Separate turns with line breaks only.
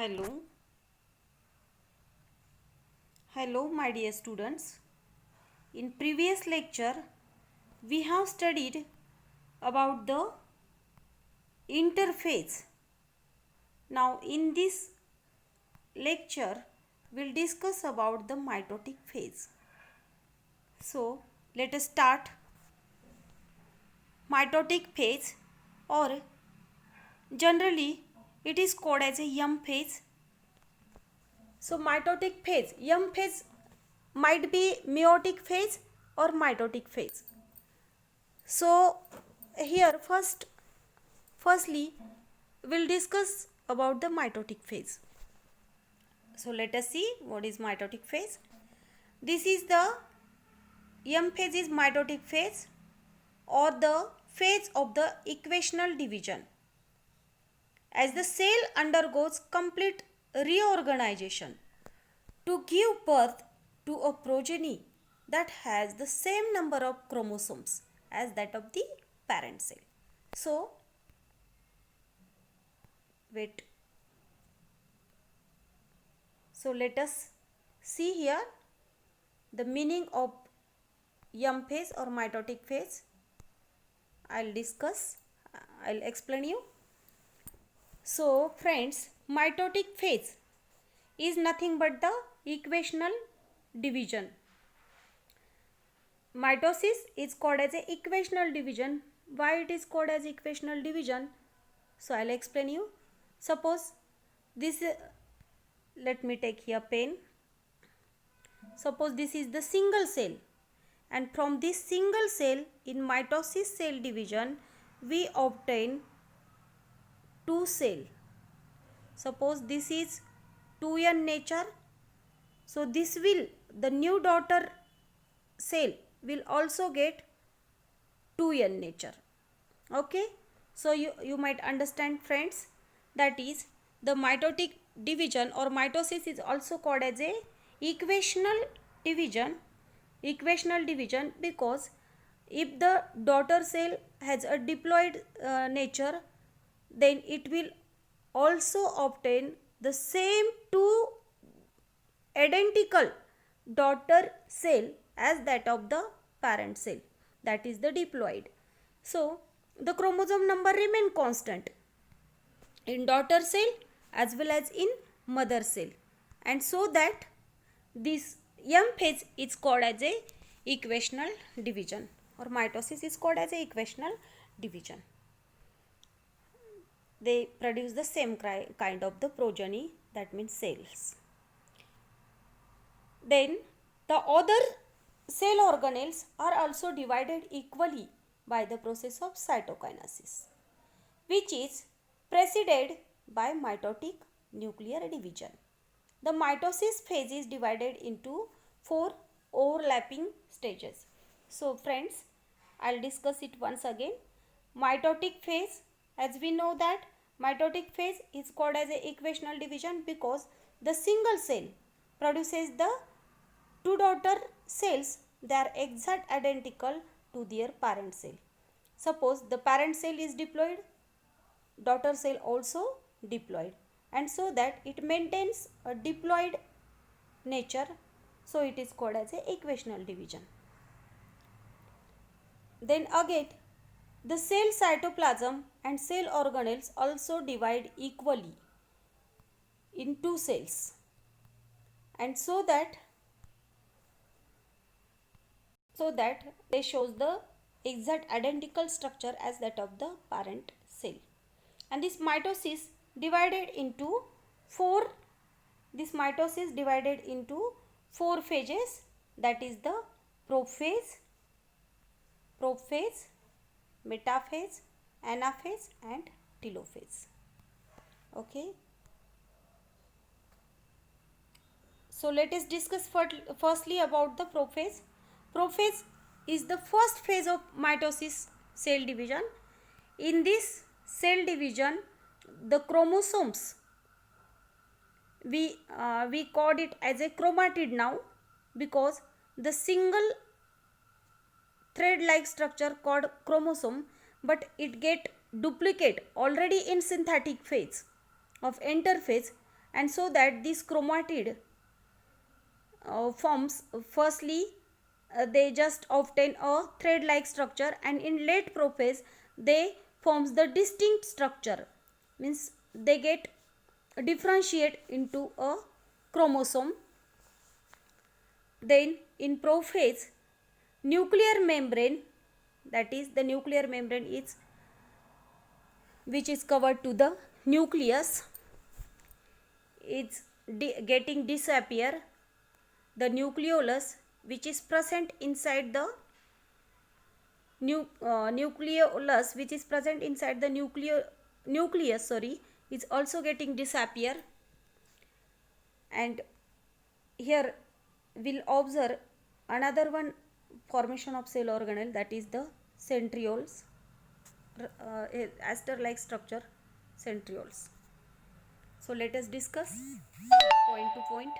Hello. Hello, my dear students. In previous lecture, we have studied about the interphase. Now, in this lecture, we'll discuss about the mitotic phase. So, let us start. Mitotic phase, or generally it is called as a M phase. So mitotic phase, M phase might be meiotic phase or mitotic phase. So here firstly we'll discuss about the mitotic phase. So let us see what is mitotic phase. This is the M phase is mitotic phase or the phase of the equational division. As the cell undergoes complete reorganization to give birth to a progeny that has the same number of chromosomes as that of the parent cell. So, wait. So, let us see here the meaning of M phase or mitotic phase. I'll explain you. So, friends, mitotic phase is nothing but the equational division. Mitosis is called as a equational division. Why it is called as equational division? So I'll explain you. Suppose this, let me take here pen. Suppose this is the single cell, and from this single cell in mitosis cell division we obtain two cell. Suppose this is 2n nature. So this will, the new daughter cell will also get 2n nature. Okay, so you might understand, friends, that is the mitotic division or mitosis is also called as a equational division because if the daughter cell has a diploid nature, then it will also obtain the same two identical daughter cell as that of the parent cell, that is the diploid. So the chromosome number remain constant in daughter cell as well as in mother cell, and so that this M phase is called as a equational division, or mitosis is called as a equational division. They produce the same kind of the progeny, that means cells. Then the other cell organelles are also divided equally by the process of cytokinesis, which is preceded by mitotic nuclear division. The mitosis phase is divided into 4 overlapping stages. So friends, I'll discuss it once again. Mitotic phase, as we know that mitotic phase is called as a equational division because the single cell produces the two daughter cells, they are exact identical to their parent cell. Suppose the parent cell is diploid, daughter cell also diploid, and so that it maintains a diploid nature, so it is called as a equational division. Then again, the cell cytoplasm and cell organelles also divide equally in two cells, and so that they shows the exact identical structure as that of the parent cell. And this mitosis divided into four phases, that is the prophase, metaphase, anaphase and telophase. Okay, so let us discuss firstly about the prophase. Prophase is the first phase of mitosis cell division. In this cell division, the chromosomes, we called it as a chromatid now because the single thread like structure called chromosome, but it get duplicate already in synthetic phase of interphase, and so that this chromatid forms firstly they just obtain a thread like structure, and in late prophase they forms the distinct structure, means they get differentiate into a chromosome. Then in prophase, nuclear membrane, that is the nuclear membrane is which is covered to the nucleus, is getting disappear. The nucleolus which is present inside the nucleolus which is present inside the nucleus is also getting disappear. And here we'll observe another one formation of cell organelle, that is the centrioles, aster like structure, centrioles. So let us discuss point to point.